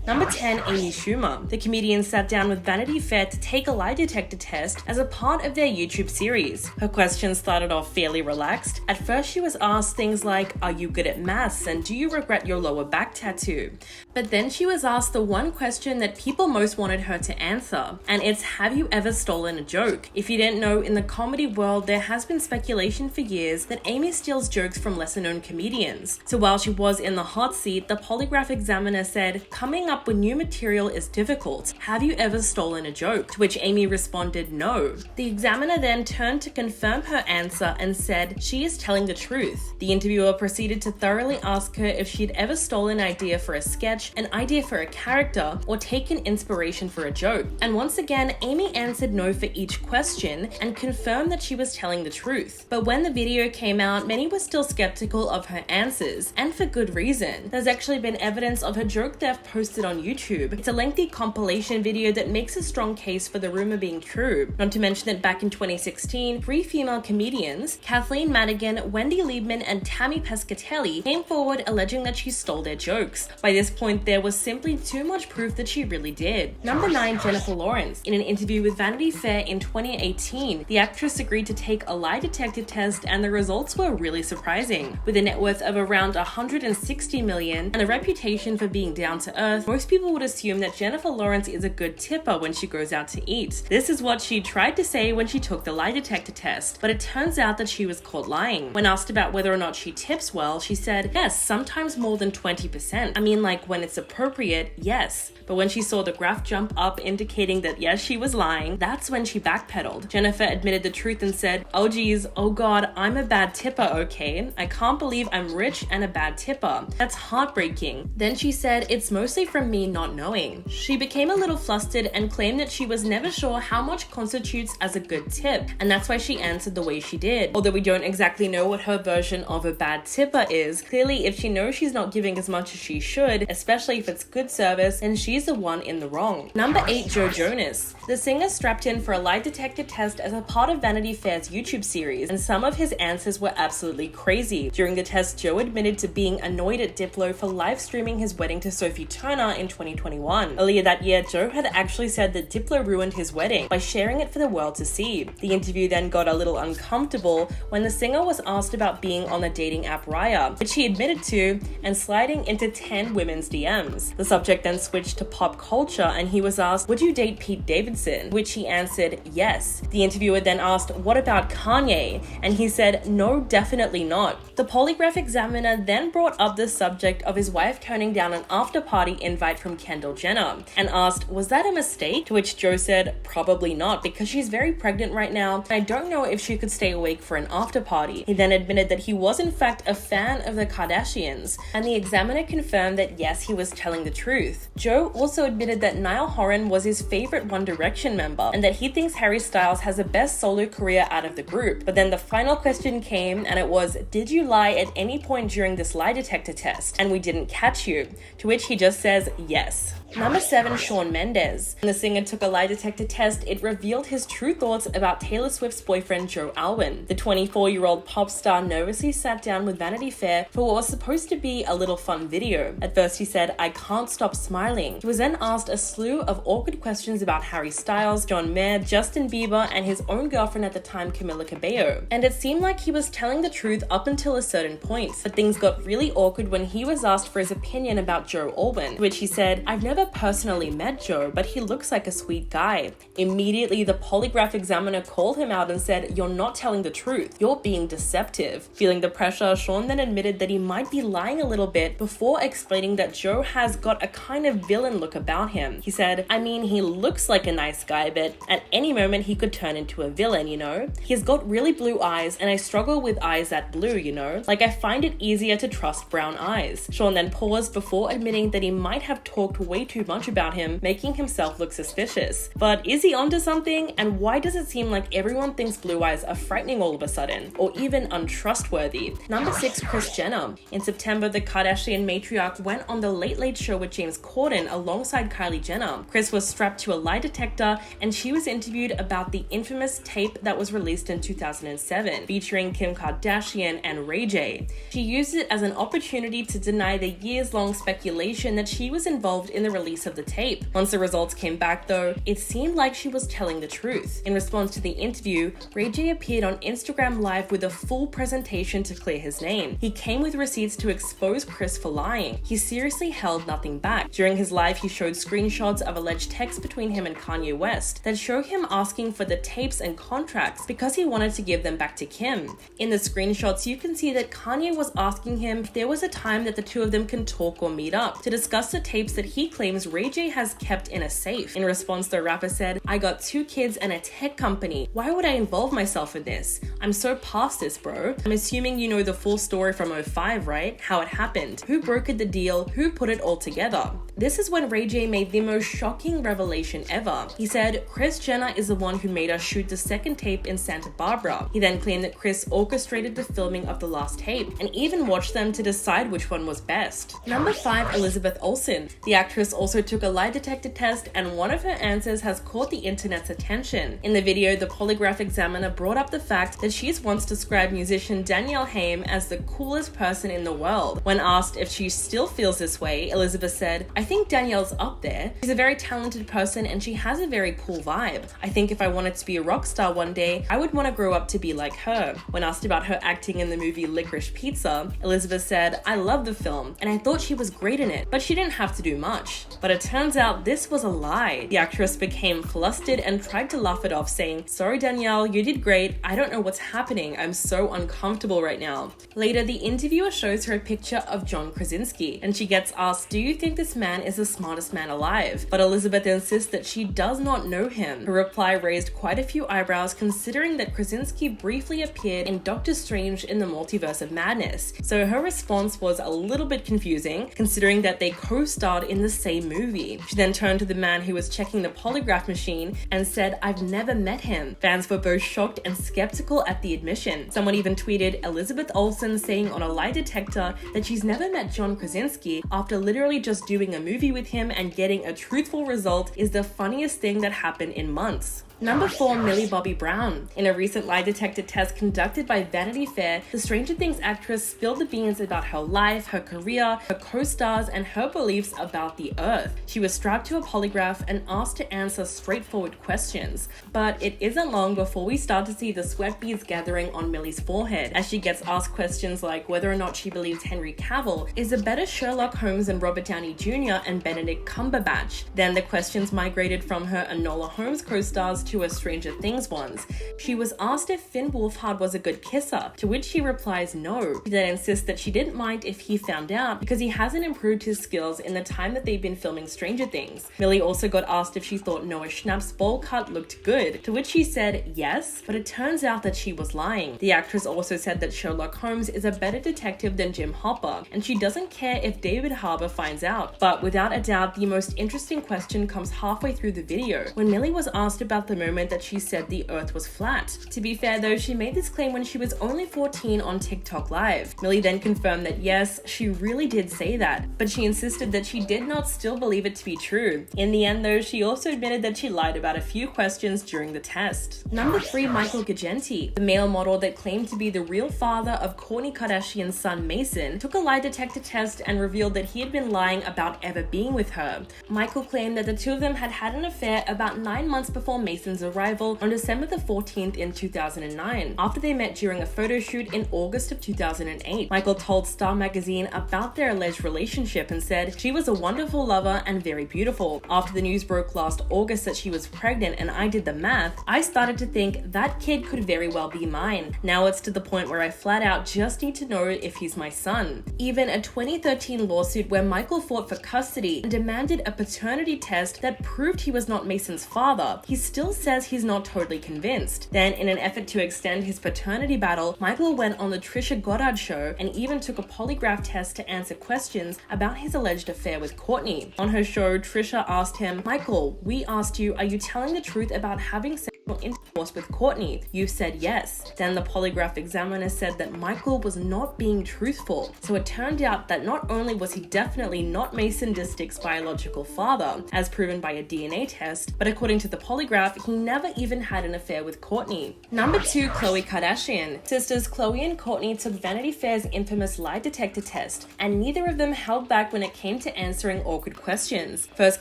Number 10, Amy Schumer. The comedian sat down with Vanity Fair to take a lie detector test as a part of their YouTube series. Her questions started off fairly relaxed. At first, she was asked things like, are you good at maths and do you regret your lower back tattoo? But then she was asked the one question that people most wanted her to answer, and it's, have you ever stolen a joke? If you didn't know, in the comedy world, there has been speculation for years that Amy steals jokes from lesser-known comedians. So while she was in the hot seat, the polygraph examiner said, coming up with new material is difficult. Have you ever stolen a joke? To which Amy responded, no. The examiner then turned to confirm her answer and said she is telling the truth. The interviewer proceeded to thoroughly ask her if she'd ever stolen an idea for a sketch, an idea for a character, or taken inspiration for a joke. And once again, Amy answered no for each question and confirmed that she was telling the truth. But when the video came out, many were still skeptical of her answers, and for good reason. There's actually been evidence of her joke theft posted on YouTube. It's a lengthy compilation video that makes a strong case for the rumor being true. Not to mention that back in 2016, 3 female comedians, Kathleen Madigan, Wendy Liebman, and Tammy Pescatelli, came forward alleging that she stole their jokes. By this point, there was simply too much proof that she really did. Number 9, Jennifer Lawrence. In an interview with Vanity Fair in 2018, the actress agreed to take a lie detector test, and the results were really surprising. With a net worth of around $160 million and a reputation for being down to earth, most people would assume that Jennifer Lawrence is a good tipper when she goes out to eat. This is what she tried to say when she took the lie detector test, but it turns out that she was caught lying. When asked about whether or not she tips well, she said, yes, sometimes more than 20%. I mean, like when it's appropriate, yes. But when she saw the graph jump up indicating that yes, she was lying, that's when she backpedaled. Jennifer admitted the truth and said, oh geez, oh god, I'm a bad tipper, okay? I can't believe I'm rich and a bad tipper. That's heartbreaking. Then she said, it's mostly from me not knowing. She became a little flustered and claimed that she was never sure how much constitutes as a good tip, and that's why she answered the way she did. Although we don't exactly know what her version of a bad tipper is, clearly if she knows she's not giving as much as she should, especially if it's good service, then she's the one in the wrong. Number 8, Joe Jonas. The singer strapped in for a lie detector test as a part of Vanity Fair's YouTube series, and some of his answers were absolutely crazy. During the test, Joe admitted to being annoyed at Diplo for live streaming his wedding to Sophie Turner in 2021. Earlier that year, Joe had actually said that Diplo ruined his wedding by sharing it for the world to see. The interview then got a little uncomfortable when the singer was asked about being on the dating app Raya, which he admitted to, and sliding into 10 women's DMs. The subject then switched to pop culture and he was asked, would you date Pete Davidson? Which he answered, yes. The interviewer then asked, what about Kanye? And he said, no, definitely not. The polygraph examiner then brought up the subject of his wife turning down an after party invite from Kendall Jenner and asked, was that a mistake? To which Joe said, probably not, because she's very pregnant right now and I don't know if she could stay awake for an after party. He then admitted that he was in fact a fan of the Kardashians, and the examiner confirmed that yes, he was telling the truth. Joe also admitted that Niall Horan was his favorite One Direction member and that he thinks Harry Styles has the best solo career out of the group. But then the final question came and it was, did you lie at any point during this lie detector test? And we didn't catch you. To which he just says yes. Number 7, Shawn Mendes. When the singer took a lie detector test, it revealed his true thoughts about Taylor Swift's boyfriend Joe Alwyn. The 24-year-old pop star nervously sat down with Vanity Fair for what was supposed to be a little fun video. At first he said, I can't stop smiling. He was then asked a slew of awkward questions about Harry Styles, John Mayer, Justin Bieber, and his own girlfriend at the time, Camila Cabello. And it seemed like he was telling the truth up until a certain point. But things got really awkward when he was asked for his opinion about Joe Alwyn, which he said, I've never personally met Joe, but he looks like a sweet guy. Immediately, the polygraph examiner called him out and said, you're not telling the truth. You're being deceptive. Feeling the pressure, Shawn then admitted that he might be lying a little bit before explaining that Joe has got a kind of villain look about him. He said, I mean, he looks like a nice guy, but at any moment he could turn into a villain, you know? He's got really blue eyes, and I struggle with eyes that blue, you know? Like, I find it easier to trust brown eyes. Shawn then paused before admitting that he might have talked way too much about him, making himself look suspicious. But is he onto something? And why does it seem like everyone thinks blue eyes are frightening all of a sudden, or even untrustworthy? Number 6, Kris Jenner. In September, the Kardashian matriarch went on the Late Late Show with James Corden alongside Kylie Jenner. Kris was strapped to a lie detector and she was interviewed about the infamous tape that was released in 2007, featuring Kim Kardashian and Ray J. She used it as an opportunity to deny the years-long speculation that she was involved in the release of the tape. Once the results came back though, it seemed like she was telling the truth. In response to the interview, Ray J appeared on Instagram Live with a full presentation to clear his name. He came with receipts to expose Chris for lying. He seriously held nothing back. During his live, he showed screenshots of alleged texts between him and Kanye West that show him asking for the tapes and contracts because he wanted to give them back to Kim. In the screenshots, you can see that Kanye was asking him if there was a time that the two of them can talk or meet up to discuss the tapes that he claims Ray J has kept in a safe. In response, the rapper said, "I got 2 kids and a tech company. Why would I involve myself in this? I'm so past this, bro. I'm assuming you know the full story from '05, right? How it happened, who brokered the deal, who put it all together." This is when Ray J made the most shocking revelation ever. He said, "Kris Jenner is the one who made us shoot the second tape in Santa Barbara." He then claimed that Kris orchestrated the filming of the last tape and even watched them to decide which one was best. Number 5, Elizabeth Olsen. The actress also took a lie detector test, and one of her answers has caught the internet's attention. In the video, the polygraph examiner brought up the fact that she's once described musician Danielle Haim as the coolest person in the world. When asked if she still feels this way, Elizabeth said, "I think Danielle's up there. She's a very talented person and she has a very cool vibe. I think if I wanted to be a rock star one day, I would want to grow up to be like her." When asked about her acting in the movie Licorice Pizza, Elizabeth said, "I love the film and I thought she was great in it, but she didn't have to do much." But it turns out this was a lie. The actress became flustered and tried to laugh it off, saying, "Sorry Danielle, you did great. I don't know what's happening. I'm so uncomfortable right now." Later, the interviewer shows her a picture of John Krasinski, and she gets asked, "Do you think this man is the smartest man alive?" But Elizabeth insists that she does not know him. Her reply raised quite a few eyebrows, considering that Krasinski briefly appeared in Doctor Strange in the Multiverse of Madness. So her response was a little bit confusing, considering that they co-starred in the same movie. She then turned to the man who was checking the polygraph machine and said, "I've never met him." Fans were both shocked and skeptical at the admission. Someone even tweeted Elizabeth Olsen saying on a lie detector that she's never met John Krasinski after literally just doing a movie with him and getting a truthful result is the funniest thing that happened in months. Number 4, Millie Bobby Brown. In a recent lie detector test conducted by Vanity Fair, the Stranger Things actress spilled the beans about her life, her career, her co-stars, and her beliefs about the Earth. She was strapped to a polygraph and asked to answer straightforward questions. But it isn't long before we start to see the sweat beads gathering on Millie's forehead, as she gets asked questions like whether or not she believes Henry Cavill is a better Sherlock Holmes than Robert Downey Jr. and Benedict Cumberbatch. Then the questions migrated from her Enola Holmes co-stars to a Stranger Things ones. She was asked if Finn Wolfhard was a good kisser, to which she replies no. She then insists that she didn't mind if he found out because he hasn't improved his skills in the time that they've been filming Stranger Things. Millie also got asked if she thought Noah Schnapp's bowl cut looked good, to which she said yes, but it turns out that she was lying. The actress also said that Sherlock Holmes is a better detective than Jim Hopper, and she doesn't care if David Harbour finds out. But without a doubt, the most interesting question comes halfway through the video, when Millie was asked about the moment that she said the Earth was flat. To be fair though, she made this claim when she was only 14 on TikTok Live. Millie then confirmed that yes, she really did say that, but she insisted that she did not still believe it to be true. In the end though, she also admitted that she lied about a few questions during the test. Number 3, Michael Gagenti. The male model that claimed to be the real father of Kourtney Kardashian's son Mason took a lie detector test and revealed that he had been lying about ever being with her. Michael claimed that the two of them had had an affair about 9 months before Mason's arrival on December the 14th in 2009, after they met during a photo shoot in August of 2008. Michael told Star magazine about their alleged relationship and said, "She was a wonderful lover and very beautiful. After the news broke last August that she was pregnant and I did the math, I started to think that kid could very well be mine. Now it's to the point where I flat out just need to know if he's my son." Even a 2013 lawsuit where Michael fought for custody and demanded a paternity test that proved he was not Mason's father, he still says he's not totally convinced. Then, in an effort to extend his paternity battle, Michael went on the Trisha Goddard show and even took a polygraph test to answer questions about his alleged affair with Kourtney. On her show, Trisha asked him, "Michael, we asked you, are you telling the truth about having sex intercourse with Courtney? You said yes. Then the polygraph examiner said that Michael was not being truthful. So it turned out that not only was he definitely not Mason Disick's biological father, as proven by a DNA test, but according to the polygraph, he never even had an affair with Courtney. Number 2, Khloe Kardashian. Sisters Khloe and Courtney took Vanity Fair's infamous lie detector test, and neither of them held back when it came to answering awkward questions. First,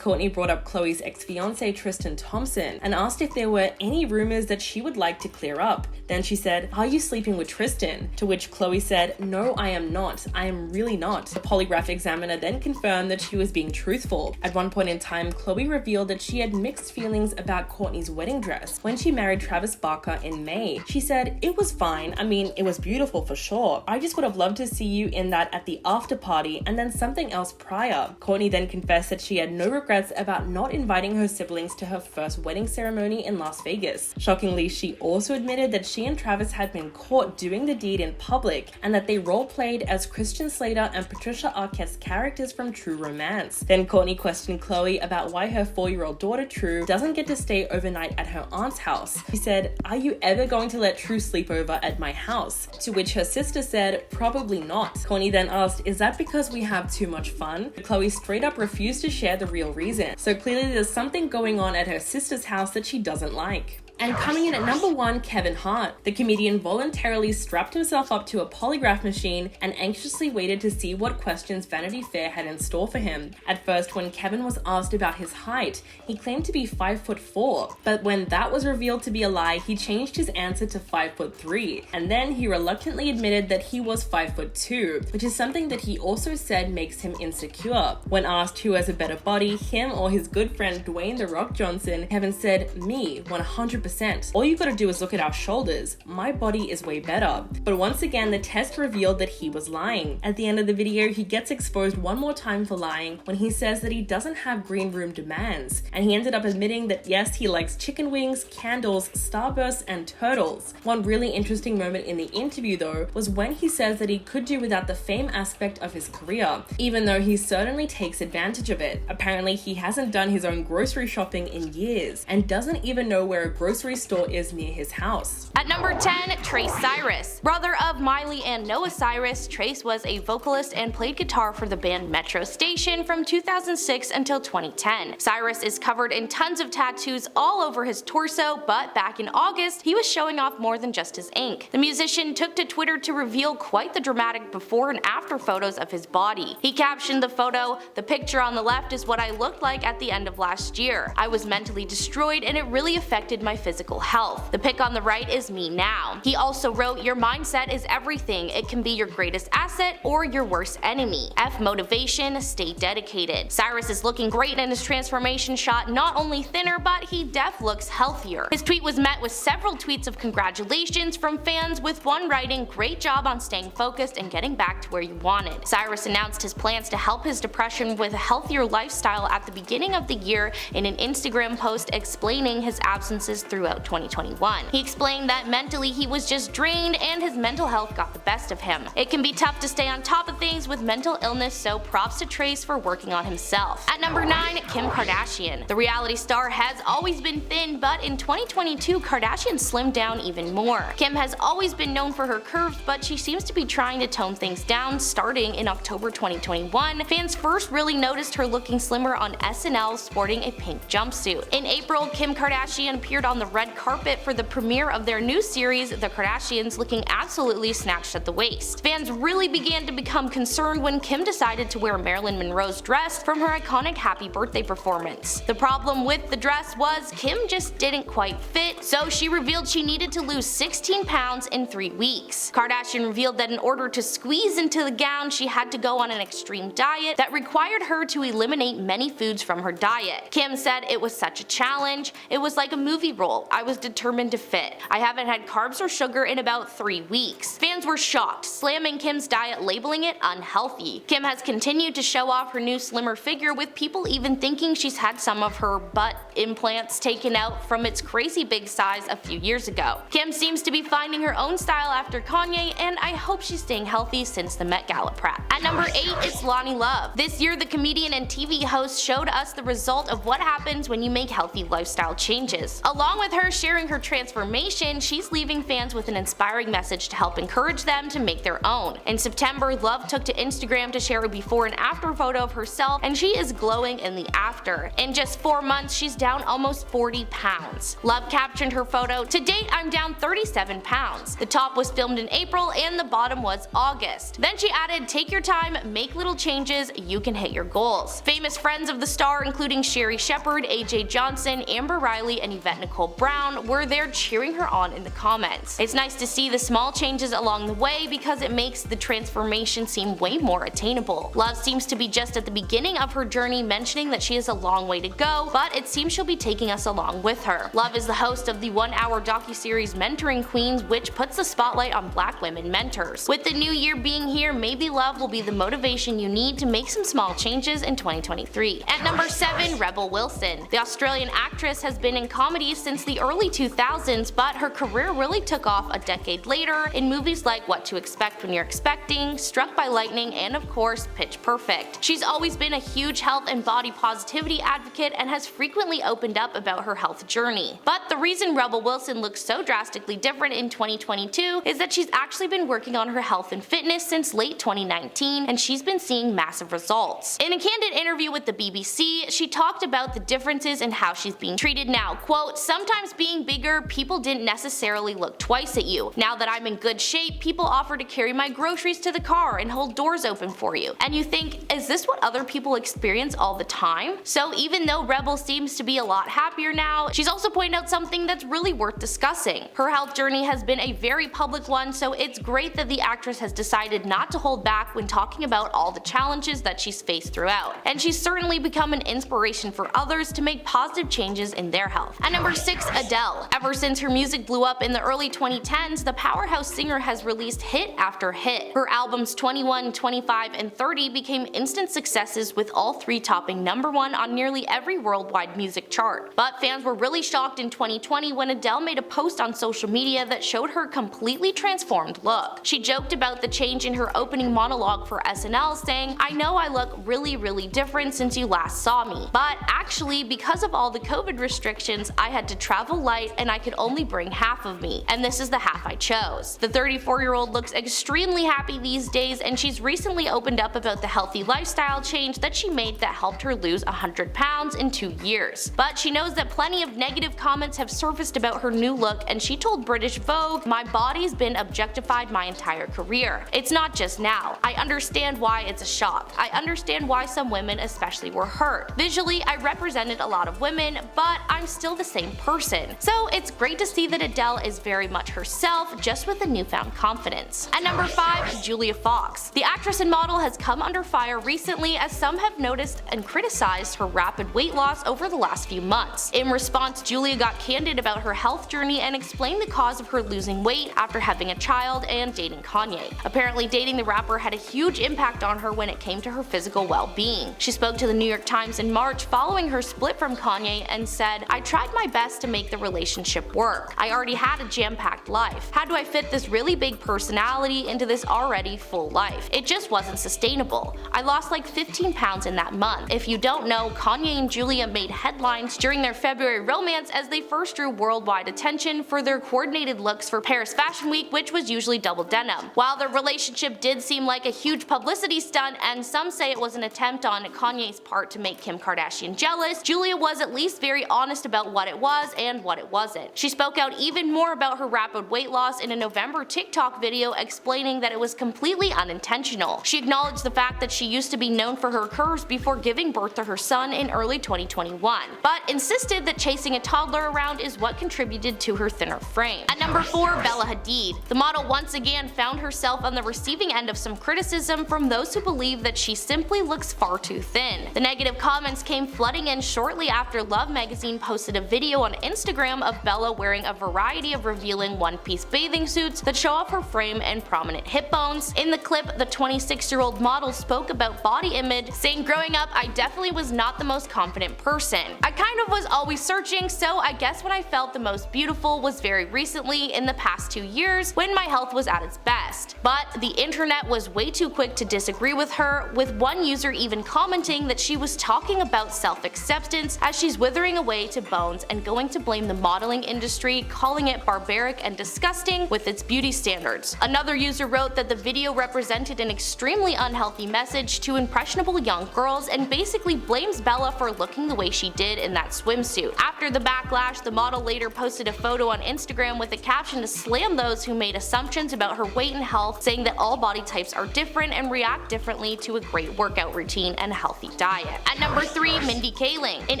Courtney brought up Khloe's ex-fiance Tristan Thompson and asked if there were any rumors that she would like to clear up. Then she said, "Are you sleeping with Tristan?" To which Khloe said, "No, I am not. I am really not." The polygraph examiner then confirmed that she was being truthful. At one point in time, Khloe revealed that she had mixed feelings about Courtney's wedding dress when she married Travis Barker in May. She said, "It was fine. I mean, it was beautiful for sure. I just would have loved to see you in that at the after party and then something else prior." Courtney then confessed that she had no regrets about not inviting her siblings to her first wedding ceremony in Las Vegas. Shockingly, she also admitted that she and Travis had been caught doing the deed in public and that they role-played as Christian Slater and Patricia Arquette's characters from True Romance. Then Courtney questioned Khloe about why her 4-year-old daughter True doesn't get to stay overnight at her aunt's house. She said, "Are you ever going to let True sleep over at my house?" To which her sister said, "Probably not." Courtney then asked, "Is that because we have too much fun?" Khloe straight up refused to share the real reason. So clearly there's something going on at her sister's house that she doesn't like. And coming in at number 1, Kevin Hart. The comedian voluntarily strapped himself up to a polygraph machine and anxiously waited to see what questions Vanity Fair had in store for him. At first, when Kevin was asked about his height, he claimed to be 5'4", but when that was revealed to be a lie, he changed his answer to 5'3", and then he reluctantly admitted that he was 5'2", which is something that he also said makes him insecure. When asked who has a better body, him or his good friend Dwayne "The Rock" Johnson, Kevin said, "Me, 100%. All you gotta do is look at our shoulders. My body is way better." But once again, the test revealed that he was lying. At the end of the video, he gets exposed one more time for lying when he says that he doesn't have green room demands. And he ended up admitting that yes, he likes chicken wings, candles, starbursts, and turtles. One really interesting moment in the interview though was when he says that he could do without the fame aspect of his career, even though he certainly takes advantage of it. Apparently, he hasn't done his own grocery shopping in years and doesn't even know where a grocery store is near his house. At number 10, Trace Cyrus. Brother of Miley and Noah Cyrus, Trace was a vocalist and played guitar for the band Metro Station from 2006 until 2010. Cyrus is covered in tons of tattoos all over his torso, but back in August, he was showing off more than just his ink. The musician took to Twitter to reveal quite the dramatic before and after photos of his body. He captioned the photo, "The picture on the left is what I looked like at the end of last year. I was mentally destroyed and it really affected my physical health. The pic on the right is me now." He also wrote, "Your mindset is everything. It can be your greatest asset or your worst enemy. F motivation, stay dedicated." Cyrus is looking great in his transformation shot, not only thinner, but he def looks healthier. His tweet was met with several tweets of congratulations from fans, with one writing, "Great job on staying focused and getting back to where you wanted." Cyrus announced his plans to help his depression with a healthier lifestyle at the beginning of the year in an Instagram post explaining his absences throughout 2021. He explained that mentally he was just drained and his mental health got the best of him. "It can be tough to stay on top of things with mental illness, so props to Trace for working on himself." At number 9, Kim Kardashian. The reality star has always been thin, but in 2022 Kardashian slimmed down even more. Kim has always been known for her curves, but she seems to be trying to tone things down. Starting in October 2021, fans first really noticed her looking slimmer on SNL sporting a pink jumpsuit. In April, Kim Kardashian appeared on the red carpet for the premiere of their new series, The Kardashians, looking absolutely snatched at the waist. Fans really began to become concerned when Kim decided to wear Marilyn Monroe's dress from her iconic Happy Birthday performance. The problem with the dress was Kim just didn't quite fit, so she revealed she needed to lose 16 pounds in 3 weeks. Kardashian revealed that in order to squeeze into the gown, she had to go on an extreme diet that required her to eliminate many foods from her diet. Kim said, "It was such a challenge. It was like a movie role. I was determined to fit. I haven't had carbs or sugar in about 3 weeks." Fans were shocked, slamming Kim's diet, labeling it unhealthy. Kim has continued to show off her new slimmer figure, with people even thinking she's had some of her butt implants taken out from its crazy big size a few years ago. Kim seems to be finding her own style after Kanye, and I hope she's staying healthy since the Met Gala prep. At number 8 is Lonnie Love. This year, the comedian and TV host showed us the result of what happens when you make healthy lifestyle changes. Along with her sharing her transformation, she's leaving fans with an inspiring message to help encourage them to make their own. In September, Love took to Instagram to share a before and after photo of herself, and she is glowing in the after. In just 4 months, she's down almost 40 pounds. Love captioned her photo, "To date, I'm down 37 pounds. The top was filmed in April and the bottom was August." Then she added, "Take your time, make little changes, you can hit your goals." Famous friends of the star, including Sherry Shepherd, AJ Johnson, Amber Riley, and Yvette Nicole Brown, were there cheering her on in the comments. It's nice to see the small changes along the way because it makes the transformation seem way more attainable. Love seems to be just at the beginning of her journey, mentioning that she has a long way to go, but it seems she'll be taking us along with her. Love is the host of the 1-hour docuseries Mentoring Queens, which puts the spotlight on Black women mentors. With the new year being here, maybe Love will be the motivation you need to make some small changes in 2023. At number 7, Rebel Wilson. The Australian actress has been in comedies since the early 2000s, but her career really took off a decade later in movies like What to Expect When You're Expecting, Struck by Lightning, and of course, Pitch Perfect. She's always been a huge health and body positivity advocate and has frequently opened up about her health journey. But the reason Rebel Wilson looks so drastically different in 2022 is that she's actually been working on her health and fitness since late 2019, and she's been seeing massive results. In a candid interview with the BBC, she talked about the differences in how she's being treated now. Quote, "Sometimes being bigger, people didn't necessarily look twice at you. Now that I'm in good shape, people offer to carry my groceries to the car and hold doors open for you. And you think, is this what other people experience all the time?" So even though Rebel seems to be a lot happier now, she's also pointed out something that's really worth discussing. Her health journey has been a very public one, so it's great that the actress has decided not to hold back when talking about all the challenges that she's faced throughout. And she's certainly become an inspiration for others to make positive changes in their health. At number 6, Adele. Ever since her music blew up in the early 2010s, the powerhouse singer has released hit after hit. Her albums 21, 25, and 30 became instant successes, with all 3 topping number 1 on nearly every worldwide music chart. But fans were really shocked in 2020 when Adele made a post on social media that showed her completely transformed look. She joked about the change in her opening monologue for SNL, saying, "I know I look really different since you last saw me, but actually because of all the COVID restrictions, I had to travel light and I could only bring half of me, and this is the half I chose." The 34-year-old looks extremely happy these days, and she's recently opened up about the healthy lifestyle change that she made that helped her lose 100 pounds in 2 years. But she knows that plenty of negative comments have surfaced about her new look, and she told British Vogue, "My body's been objectified my entire career. It's not just now. I understand why it's a shock. I understand why some women especially were hurt. Visually, I represented a lot of women, but I'm still the same person." So it's great to see that Adele is very much herself, just with a newfound confidence. At number 5, Julia Fox. The actress and model has come under fire recently, as some have noticed and criticized her rapid weight loss over the last few months. In response, Julia got candid about her health journey and explained the cause of her losing weight after having a child and dating Kanye. Apparently, dating the rapper had a huge impact on her when it came to her physical well-being. She spoke to the New York Times in March following her split from Kanye and said, "I tried my best to make the relationship work. I already had a jam-packed life. How do I fit this really big personality into this already full life? It just wasn't sustainable. I lost like 15 pounds in that month." If you don't know, Kanye and Julia made headlines during their February romance as they first drew worldwide attention for their coordinated looks for Paris Fashion Week, which was usually double denim. While their relationship did seem like a huge publicity stunt, and some say it was an attempt on Kanye's part to make Kim Kardashian jealous, Julia was at least very honest about what it was and what it wasn't. She spoke out even more about her rapid weight loss in a November TikTok video, explaining that it was completely unintentional. She acknowledged the fact that she used to be known for her curves before giving birth to her son in early 2021, but insisted that chasing a toddler around is what contributed to her thinner frame. At number 4, Bella Hadid. The model once again found herself on the receiving end of some criticism from those who believe that she simply looks far too thin. The negative comments came flooding in shortly after Love magazine posted a video on Instagram of Bella wearing a variety of revealing one-piece bathing suits that show off her frame and prominent hip bones. In the clip, the 26-year-old model spoke about body image, saying, "Growing up, I definitely was not the most confident person. I kind of was always searching, so I guess when I felt the most beautiful was very recently in the past 2 years when my health was at its best." But the internet was way too quick to disagree with her, with one user even commenting that she was talking about self-acceptance as she's withering away to bones and going to blame the modeling industry, calling it barbaric and disgusting with its beauty standards. Another user wrote that the video represented an extremely unhealthy message to impressionable young girls and basically blames Bella for looking the way she did in that swimsuit. After the backlash, the model later posted a photo on Instagram with a caption to slam those who made assumptions about her weight and health, saying that all body types are different and react differently to a great workout routine and healthy diet. At number 3, Mindy Kaling. In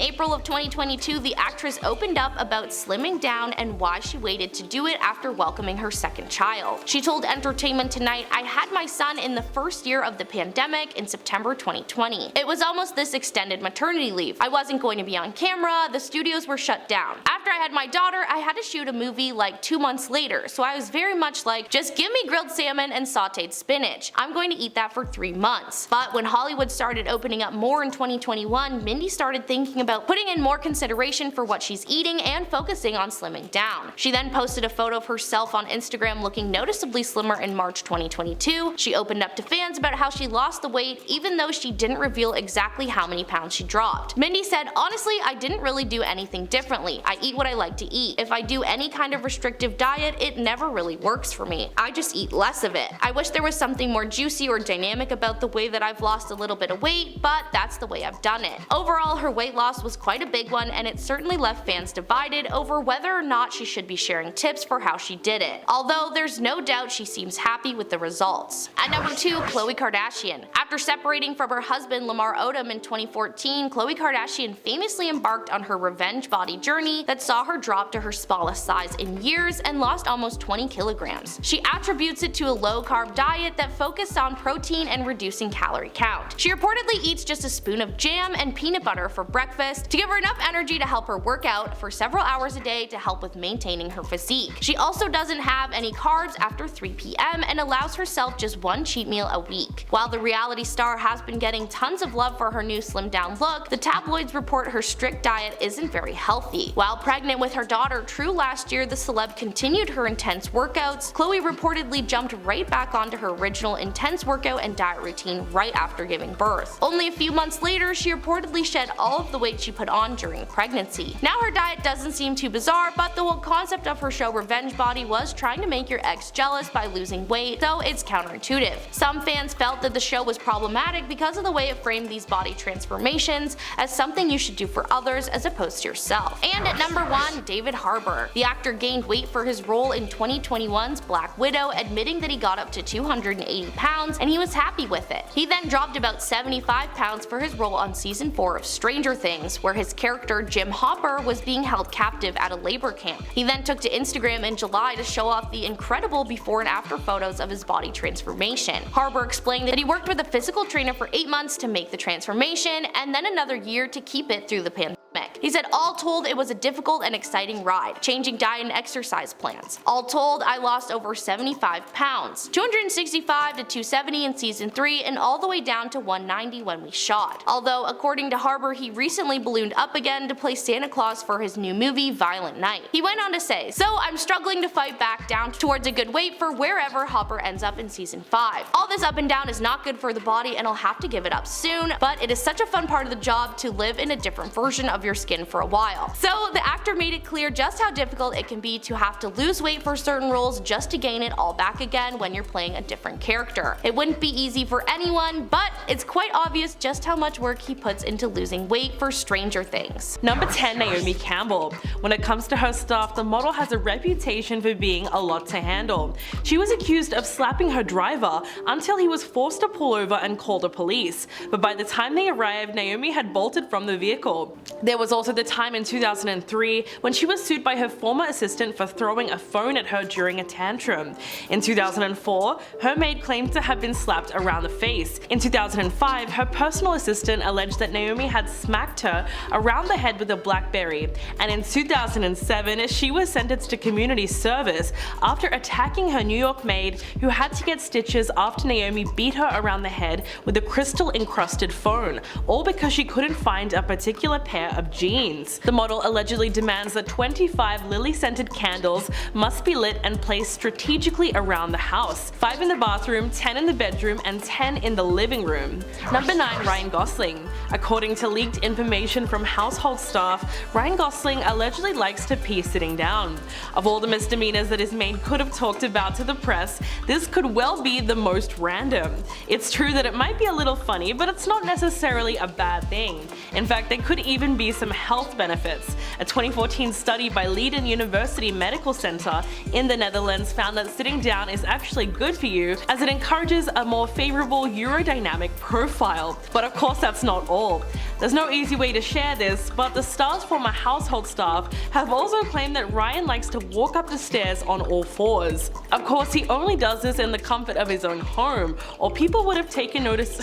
April of 2022, the actress opened up about slimming down and why she waited to do it after welcoming her second child. She told Entertainment Tonight, "I had my son in the first year of the pandemic in September 2020. It was almost this extended maternity leave. I wasn't going to be on camera, the studios were shut down. After I had my daughter, I had to shoot a movie like 2 months later, so I was very much like, just give me grilled salmon and sauteed spinach. I'm going to eat that for 3 months." But when Hollywood started opening up more in 2021, Mindy started thinking about putting in more consideration for what she's eating and focusing on slimming down. She then posted a photo of herself on Instagram looking noticeably slimmer in March 2022. She opened up to fans about how she lost the weight even though she didn't reveal exactly how many pounds she dropped. Mindy said, "Honestly, I didn't really do anything differently. I eat what I like to eat. If I do any kind of restrictive diet, it never really works for me. I just eat less of it. I wish there was something more juicy or dynamic about the way that I've lost a little bit of weight, but that's the way I've done it." Overall, her weight loss was quite a big one, and it certainly left fans divided over whether or not she should be sharing tips for how she did it. Although there's no doubt she seems happy with the results. At number 2, Khloe Kardashian. After separating from her husband Lamar Odom in 2014, Khloe Kardashian famously embarked on her revenge body journey that saw her drop to her smallest size in years and lost almost 20 kilograms. She attributes it to a low-carb diet that focused on protein and reducing calorie count. She reportedly eats just a spoon of jam and peanut butter for breakfast to give her enough energy to help her work out for several hours a day to help with maintaining her physique. She also doesn't have any carbs after 3 p.m. and allows herself just one cheat meal a week. While the reality star has been getting tons of love for her new slimmed down look, the tabloids report her strict diet isn't very healthy. While pregnant with her daughter True last year, the celeb continued her intense workouts. Khloe reportedly jumped right back onto her original intense workout and diet routine right after giving birth. Only a few months later, she reportedly shed all of the weight she put on during pregnancy. Now her diet doesn't seem too bizarre, but the whole concept of her show Revenge Body was trying to make your ex jealous by losing weight, so it's counterintuitive. Some fans felt that the show was problematic because of the way it framed these body transformations as something you should do for others as opposed to yourself. And at number 1, David Harbour. The actor gained weight for his role in 2021's Black Widow, admitting that he got up to 280 pounds and he was happy with it. He then dropped about 75 pounds for his role on season 4 of Stranger Things, where his character Jim Hopper was being held captive at a labor camp. He then took to Instagram in July to show off the incredible before and after photos of his body transformation. Harbour explained that he worked with a physical trainer for 8 months to make the transformation and then another year to keep it through the pandemic. He said, "All told, it was a difficult and exciting ride, changing diet and exercise plans. All told, I lost over 75 pounds, 265 to 270 in season 3 and all the way down to 190 when we shot." Although, according to Harbour, he recently ballooned up again to play Santa Claus for his new movie Violent Night. He went on to say, "So I'm struggling to fight back down towards a good weight for wherever Hopper ends up in season 5. All this up and down is not good for the body and I'll have to give it up soon, but it is such a fun part of the job to live in a different version of your skin for a while." So the actor made it clear just how difficult it can be to have to lose weight for certain roles just to gain it all back again when you're playing a different character. It wouldn't be easy for anyone, but it's quite obvious just how much work he puts into losing weight for Stranger Things. Number 10, Naomi Campbell. When it comes to her stuff, the model has a reputation for being a lot to handle. She was accused of slapping her driver until he was forced to pull over and call the police, but by the time they arrived, Naomi had bolted from the vehicle. There was also the time in 2003 when she was sued by her former assistant for throwing a phone at her during a tantrum. In 2004, her maid claimed to have been slapped around the face. In 2005, her personal assistant alleged that Naomi had smacked her around the head with a BlackBerry, and in 2007, she was sentenced to community service after attacking her New York maid, who had to get stitches after Naomi beat her around the head with a crystal-encrusted phone, all because she couldn't find a particular pair of jeans. jeans. The model allegedly demands that 25 lily-scented candles must be lit and placed strategically around the house, 5 in the bathroom, 10 in the bedroom, and 10 in the living room. Number 9. Ryan Gosling. According to leaked information from household staff, Ryan Gosling allegedly likes to pee sitting down. Of all the misdemeanors that his maid could have talked about to the press, this could well be the most random. It's true that it might be a little funny, but it's not necessarily a bad thing. In fact, there could even be some health benefits. A 2014 study by Leiden University Medical Center in the Netherlands found that sitting down is actually good for you, as it encourages a more favorable urodynamic profile. But of course, that's not all. There's no easy way to share this, but the star's former household staff have also claimed that Ryan likes to walk up the stairs on all fours. Of course, he only does this in the comfort of his own home, or people would have taken notice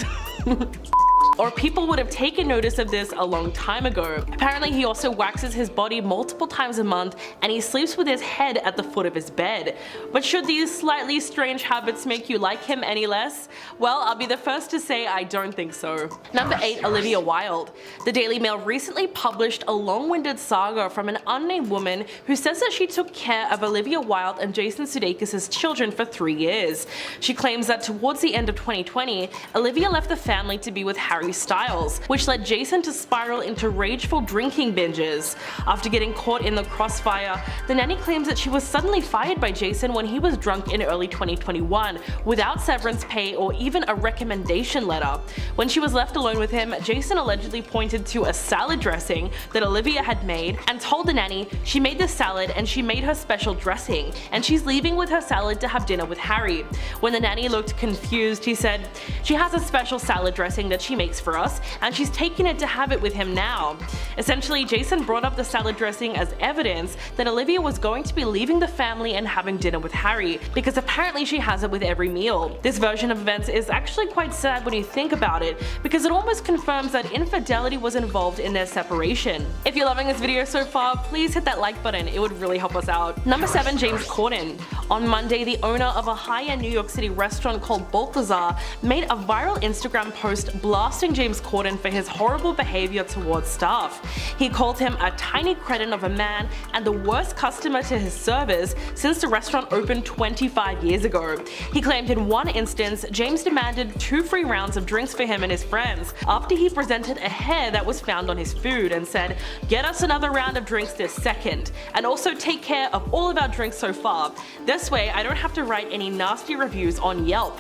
of this a long time ago. Apparently, he also waxes his body multiple times a month, and he sleeps with his head at the foot of his bed. But should these slightly strange habits make you like him any less? Well, I'll be the first to say I don't think so. Number 8. Olivia Wilde. The Daily Mail recently published a long-winded saga from an unnamed woman who says that she took care of Olivia Wilde and Jason Sudeikis' children for 3 years. She claims that towards the end of 2020, Olivia left the family to be with Harry Styles, which led Jason to spiral into rageful drinking binges. After getting caught in the crossfire, the nanny claims that she was suddenly fired by Jason when he was drunk in early 2021, without severance pay or even a recommendation letter. When she was left alone with him, Jason allegedly pointed to a salad dressing that Olivia had made and told the nanny she made the salad and she made her special dressing, and she's leaving with her salad to have dinner with Harry. When the nanny looked confused, he said, "She has a special salad dressing that she makes for us, and she's taken it to have it with him now." Essentially, Jason brought up the salad dressing as evidence that Olivia was going to be leaving the family and having dinner with Harry, because apparently she has it with every meal. This version of events is actually quite sad when you think about it, because it almost confirms that infidelity was involved in their separation. If you're loving this video so far, please hit that like button, it would really help us out. Number 7. James Corden. On Monday, the owner of a high-end New York City restaurant called Balthazar made a viral Instagram post blasting James Corden for his horrible behavior towards staff. He called him a tiny cretin of a man and the worst customer to his servers since the restaurant opened 25 years ago. He claimed in one instance, James demanded 2 free rounds of drinks for him and his friends after he presented a hair that was found on his food and said, "Get us another round of drinks this second, and also take care of all of our drinks so far. This way I don't have to write any nasty reviews on Yelp."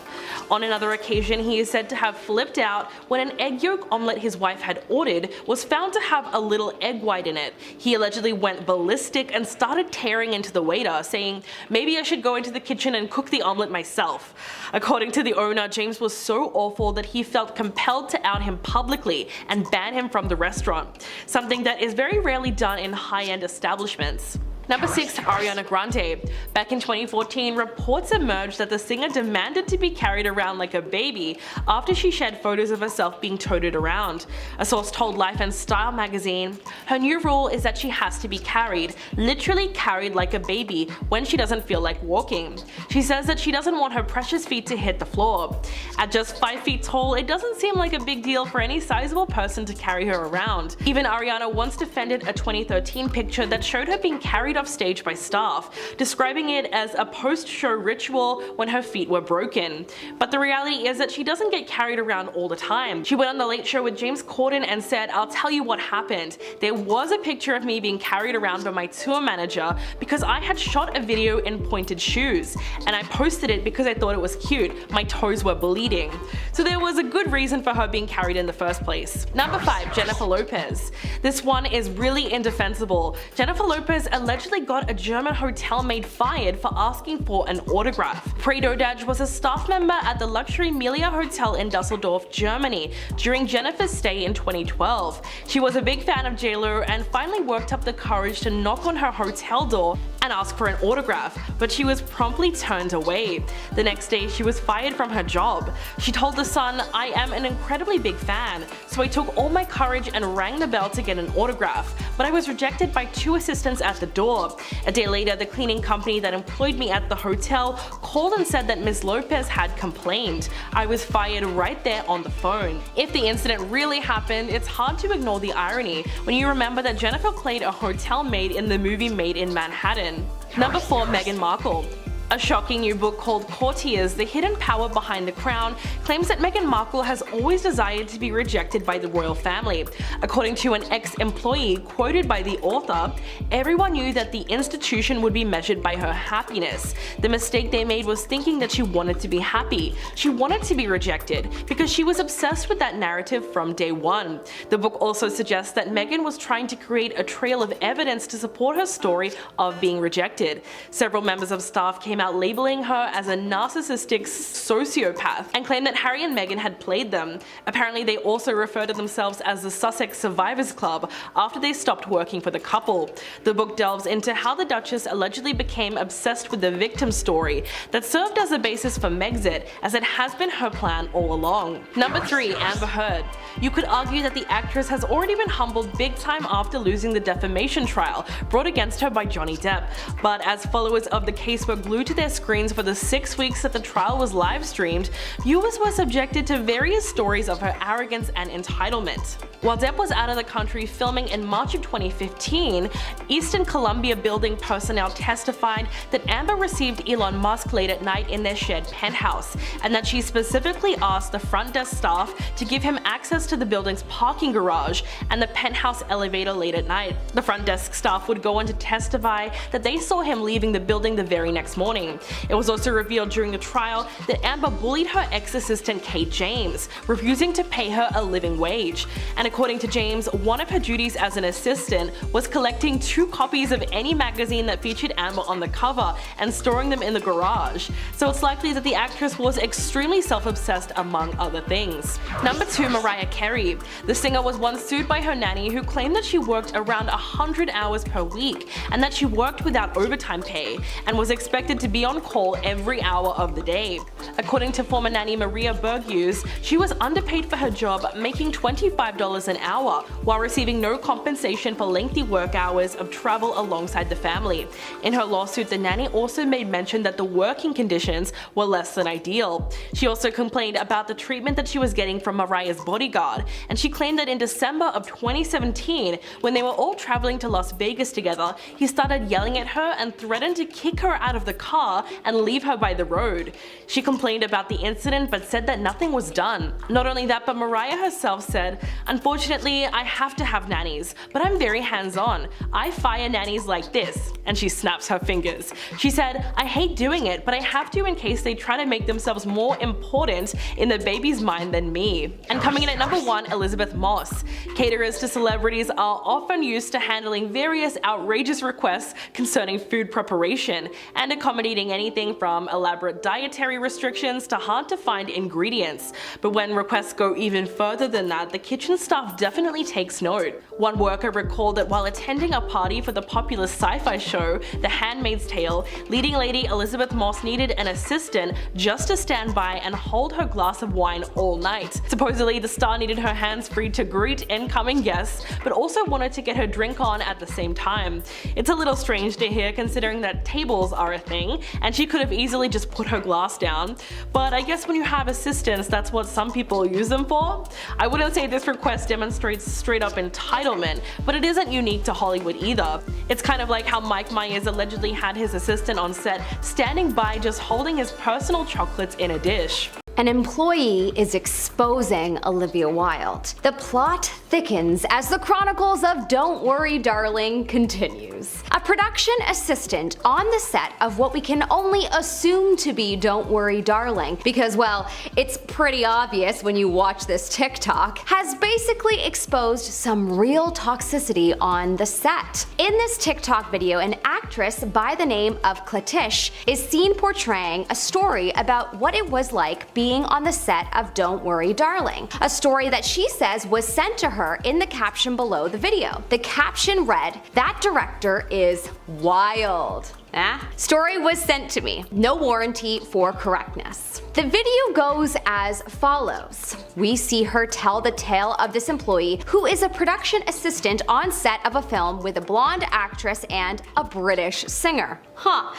On another occasion, he is said to have flipped out when an egg yolk omelette his wife had ordered was found to have a little egg white in it. He allegedly went ballistic and started tearing into the waiter, saying, "Maybe I should go into the kitchen and cook the omelette myself." According to the owner, James was so awful that he felt compelled to out him publicly and ban him from the restaurant, something that is very rarely done in high-end establishments. Number 6. Ariana Grande. Back in 2014, reports emerged that the singer demanded to be carried around like a baby after she shared photos of herself being toted around. A source told Life and Style magazine, "Her new rule is that she has to be carried, literally carried like a baby when she doesn't feel like walking." She says that she doesn't want her precious feet to hit the floor. At just 5 feet tall, it doesn't seem like a big deal for any sizable person to carry her around. Even Ariana once defended a 2013 picture that showed her being carried off stage by staff, describing it as a post-show ritual when her feet were broken. But the reality is that she doesn't get carried around all the time. She went on The Late Show with James Corden and said, "I'll tell you what happened. There was a picture of me being carried around by my tour manager because I had shot a video in pointed shoes, and I posted it because I thought it was cute. My toes were bleeding." So there was a good reason for her being carried in the first place. Number 5. Jennifer Lopez. This one is really indefensible. Jennifer Lopez allegedly got a German hotel maid fired for asking for an autograph. Dodaj was a staff member at the luxury Melia Hotel in Dusseldorf, Germany during Jennifer's stay in 2012. She was a big fan of JLo and finally worked up the courage to knock on her hotel door and ask for an autograph, but she was promptly turned away. The next day, she was fired from her job. She told The Sun, "I am an incredibly big fan, so I took all my courage and rang the bell to get an autograph, but I was rejected by 2 assistants at the door. door. A day later, the cleaning company that employed me at the hotel called and said that Ms. Lopez had complained. I was fired right there on the phone. If the incident really happened, it's hard to ignore the irony when you remember that Jennifer played a hotel maid in the movie Made in Manhattan. Number 4. Meghan Markle. A shocking new book called Courtiers: The Hidden Power Behind the Crown claims that Meghan Markle has always desired to be rejected by the royal family. According to an ex-employee quoted by the author, everyone knew that the institution would be measured by her happiness. The mistake they made was thinking that she wanted to be happy. She wanted to be rejected because she was obsessed with that narrative from day one. The book also suggests that Meghan was trying to create a trail of evidence to support her story of being rejected. Several members of staff came out labeling her as a narcissistic sociopath and claimed that Harry and Meghan had played them. Apparently, they also refer to themselves as the Sussex Survivors Club after they stopped working for the couple. The book delves into how the Duchess allegedly became obsessed with the victim story that served as a basis for Megxit, as it has been her plan all along. Number 3. Amber Heard. You could argue that the actress has already been humbled big time after losing the defamation trial brought against her by Johnny Depp, but as followers of the case were glued to their screens for the 6 weeks that the trial was live streamed, viewers were subjected to various stories of her arrogance and entitlement. While Depp was out of the country filming in March of 2015, Eastern Columbia building personnel testified that Amber received Elon Musk late at night in their shared penthouse, and that she specifically asked the front desk staff to give him access to the building's parking garage and the penthouse elevator late at night. The front desk staff would go on to testify that they saw him leaving the building the very next morning. It was also revealed during the trial that Amber bullied her ex-assistant Kate James, refusing to pay her a living wage. And according to James, one of her duties as an assistant was collecting 2 copies of any magazine that featured Amber on the cover and storing them in the garage. So it's likely that the actress was extremely self-obsessed, among other things. Number 2. Mariah Carey. The singer was once sued by her nanny, who claimed that she worked around 100 hours per week and that she worked without overtime pay and was expected to be on call every hour of the day. According to former nanny Maria Bergius, she was underpaid for her job, making $25 an hour, while receiving no compensation for lengthy work hours of travel alongside the family. In her lawsuit, the nanny also made mention that the working conditions were less than ideal. She also complained about the treatment that she was getting from Mariah's bodyguard, and she claimed that in December of 2017, when they were all traveling to Las Vegas together, he started yelling at her and threatened to kick her out of the car and leave her by the road. She complained about the incident but said that nothing was done. Not only that, but Mariah herself said, "Unfortunately, I have to have nannies, but I'm very hands-on. I fire nannies like this," and she snaps her fingers. She said, "I hate doing it, but I have to in case they try to make themselves more important in the baby's mind than me." And coming in at number 1, Elizabeth Moss. Caterers to celebrities are often used to handling various outrageous requests concerning food preparation and accommodating anything from elaborate dietary restrictions to hard-to-find ingredients. But when requests go even further than that, the kitchen staff definitely takes note. One worker recalled that while attending a party for the popular sci-fi show The Handmaid's Tale, leading lady Elizabeth Moss needed an assistant just to stand by and hold her glass of wine all night. Supposedly, the star needed her hands free to greet incoming guests, but also wanted to get her drink on at the same time. It's a little strange to hear, considering that tables are a thing, and she could have easily just put her glass down. But I guess when you have assistants, that's what some people use them for. I wouldn't say this request demonstrates straight up entitlement, but it isn't unique to Hollywood either. It's kind of like how Mike Myers allegedly had his assistant on set standing by just holding his personal chocolates in a dish. An employee is exposing Olivia Wilde. The plot thickens as the chronicles of Don't Worry Darling continues. A production assistant on the set of what we can only assume to be Don't Worry Darling, because well, it's pretty obvious when you watch this TikTok, has basically exposed some real toxicity on the set. In this TikTok video, an actress by the name of Klatish is seen portraying a story about what it was like being on the set of Don't Worry Darling, a story that she says was sent to her in the caption below the video. The caption read, "That director is wild." Story was sent to me. No warranty for correctness. The video goes as follows. We see her tell the tale of this employee who is a production assistant on set of a film with a blonde actress and a British singer.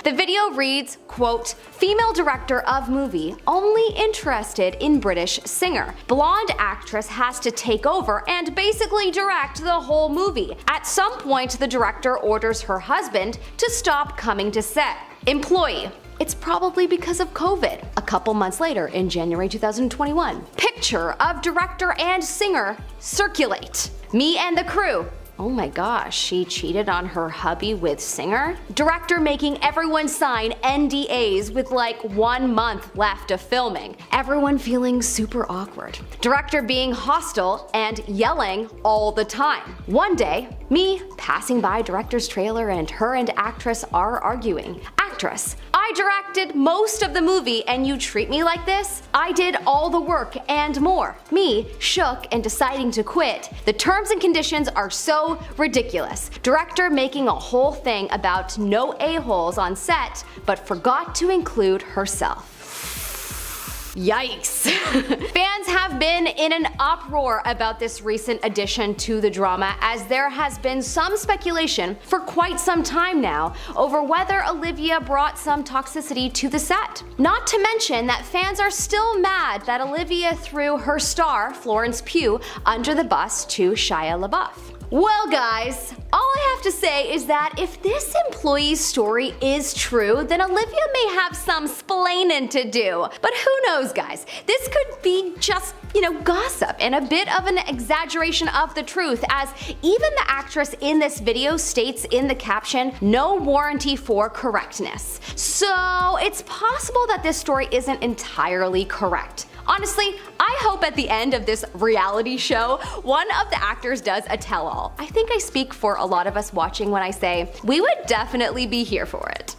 The video reads, quote, female director of movie, only interested in British singer. Blonde actress has to take over and basically direct the whole movie. At some point, the director orders her husband to stop coming to set. Employee. It's probably because of COVID. A couple months later, in January 2021, picture of director and singer circulate. Me and the crew. Oh my gosh, she cheated on her hubby with singer? Director making everyone sign NDAs with like 1 month left of filming. Everyone feeling super awkward. Director being hostile and yelling all the time. One day, me passing by director's trailer and her and actress are arguing. Actress, I directed most of the movie and you treat me like this? I did all the work and more. Me, shook and deciding to quit. The terms and conditions are so ridiculous. Director making a whole thing about no a-holes on set, but forgot to include herself. Yikes. Fans have been in an uproar about this recent addition to the drama, as there has been some speculation for quite some time now over whether Olivia brought some toxicity to the set. Not to mention that fans are still mad that Olivia threw her star, Florence Pugh, under the bus to Shia LaBeouf. Well guys, all I have to say is that if this employee's story is true, then Olivia may have some splaining to do. But who knows guys, this could be just, gossip and a bit of an exaggeration of the truth, as even the actress in this video states in the caption, no warranty for correctness. So it's possible that this story isn't entirely correct. Honestly, I hope at the end of this reality show, one of the actors does a tell-all. I think I speak for a lot of us watching when I say, we would definitely be here for it.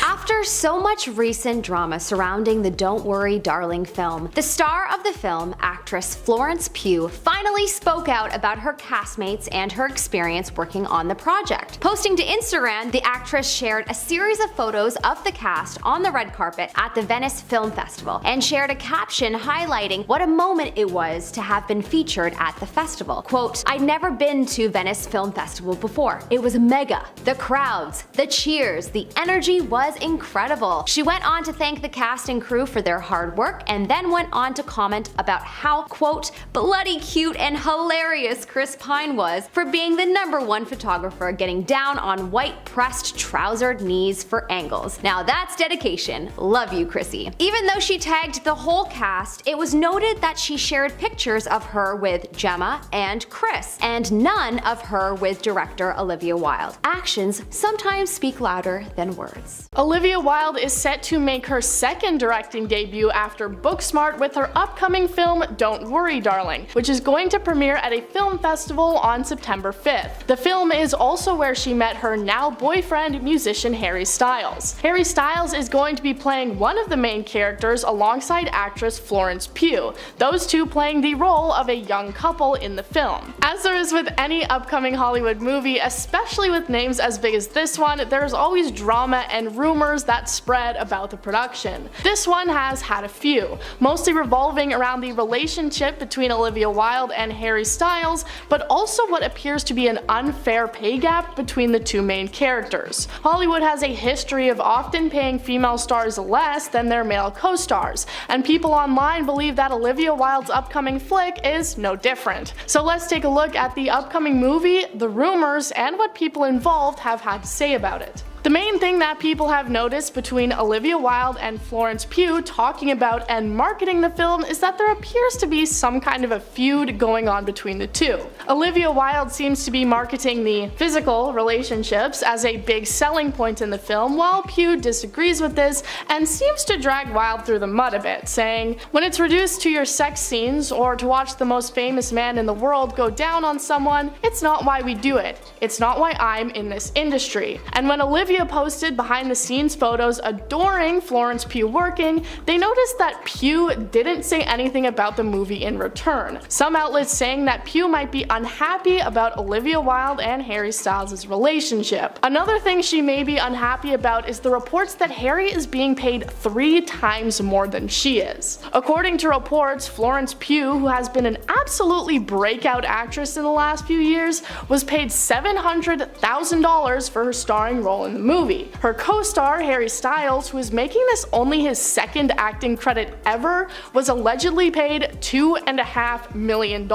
After so much recent drama surrounding the Don't Worry Darling film, the star of the film, actress Florence Pugh, finally spoke out about her castmates and her experience working on the project. Posting to Instagram, the actress shared a series of photos of the cast on the red carpet at the Venice Film Festival and shared a caption highlighting what a moment it was to have been featured at the festival. Quote, I'd never been to Venice Film Festival before. It was mega. The crowds, the cheers, the energy was incredible. She went on to thank the cast and crew for their hard work and then went on to comment about how, quote, bloody cute and hilarious Chris Pine was for being the #1 photographer getting down on white pressed trousered knees for angles. Now that's dedication. Love you, Chrissy. Even though she tagged the whole cast, it was noted that she shared pictures of her with Gemma and Chris, and none of her with director Olivia Wilde. Actions sometimes speak louder than words. Olivia Wilde is set to make her second directing debut after Booksmart with her upcoming film Don't Worry Darling, which is going to premiere at a film festival on September 5th. The film is also where she met her now boyfriend, musician Harry Styles. Harry Styles is going to be playing one of the main characters alongside actress Florence Pugh, those two playing the role of a young couple in the film. As there is with any upcoming Hollywood movie, especially with names as big as this one, there's always drama and rumors that spread about the production. This one has had a few, mostly revolving around the relationship between Olivia Wilde and Harry Styles, but also what appears to be an unfair pay gap between the two main characters. Hollywood has a history of often paying female stars less than their male co-stars, and people online believe that Olivia Wilde's upcoming flick is no different. So let's take a look at the upcoming movie, the rumors, and what people involved have had to say about it. The main thing that people have noticed between Olivia Wilde and Florence Pugh talking about and marketing the film is that there appears to be some kind of a feud going on between the two. Olivia Wilde seems to be marketing the physical relationships as a big selling point in the film, while Pugh disagrees with this and seems to drag Wilde through the mud a bit, saying, when it's reduced to your sex scenes or to watch the most famous man in the world go down on someone, it's not why we do it. It's not why I'm in this industry. And when Olivia Olivia posted behind the scenes photos adoring Florence Pugh working, they noticed that Pugh didn't say anything about the movie in return. Some outlets saying that Pugh might be unhappy about Olivia Wilde and Harry Styles' relationship. Another thing she may be unhappy about is the reports that Harry is being paid 3 times more than she is. According to reports, Florence Pugh, who has been an absolutely breakout actress in the last few years, was paid $700,000 for her starring role in the movie. Her co-star, Harry Styles, who is making this only his second acting credit ever, was allegedly paid $2.5 million.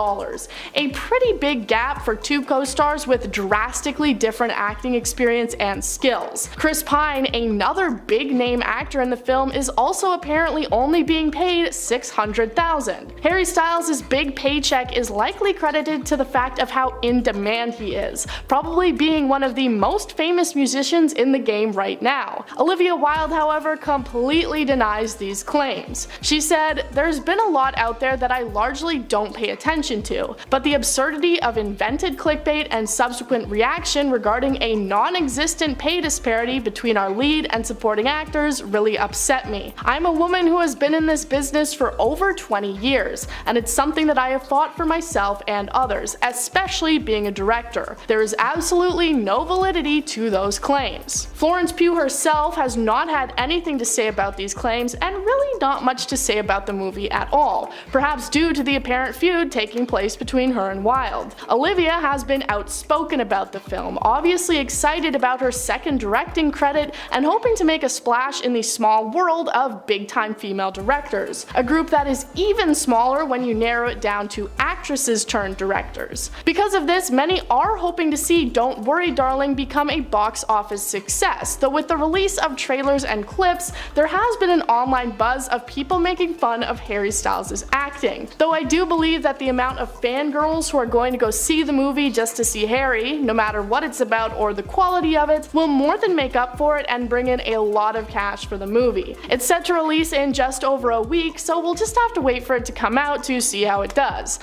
A pretty big gap for two co-stars with drastically different acting experience and skills. Chris Pine, another big name actor in the film, is also apparently only being paid $600,000. Harry Styles' big paycheck is likely credited to the fact of how in demand he is, probably being one of the most famous musicians in the game right now. Olivia Wilde, however, completely denies these claims. She said, "There's been a lot out there that I largely don't pay attention to, but the absurdity of invented clickbait and subsequent reaction regarding a non-existent pay disparity between our lead and supporting actors really upset me. I'm a woman who has been in this business for over 20 years, and it's something that I have fought for myself and others, especially being a director. There is absolutely no validity to those claims." Florence Pugh herself has not had anything to say about these claims, and really not much to say about the movie at all, perhaps due to the apparent feud taking place between her and Wilde. Olivia has been outspoken about the film, obviously excited about her second directing credit and hoping to make a splash in the small world of big-time female directors, a group that is even smaller when you narrow it down to actresses turned directors. Because of this, many are hoping to see Don't Worry Darling become a box office success, though with the release of trailers and clips, there has been an online buzz of people making fun of Harry Styles' acting. Though I do believe that the amount of fangirls who are going to go see the movie just to see Harry, no matter what it's about or the quality of it, will more than make up for it and bring in a lot of cash for the movie. It's set to release in just over a week, so we'll just have to wait for it to come out to see how it does.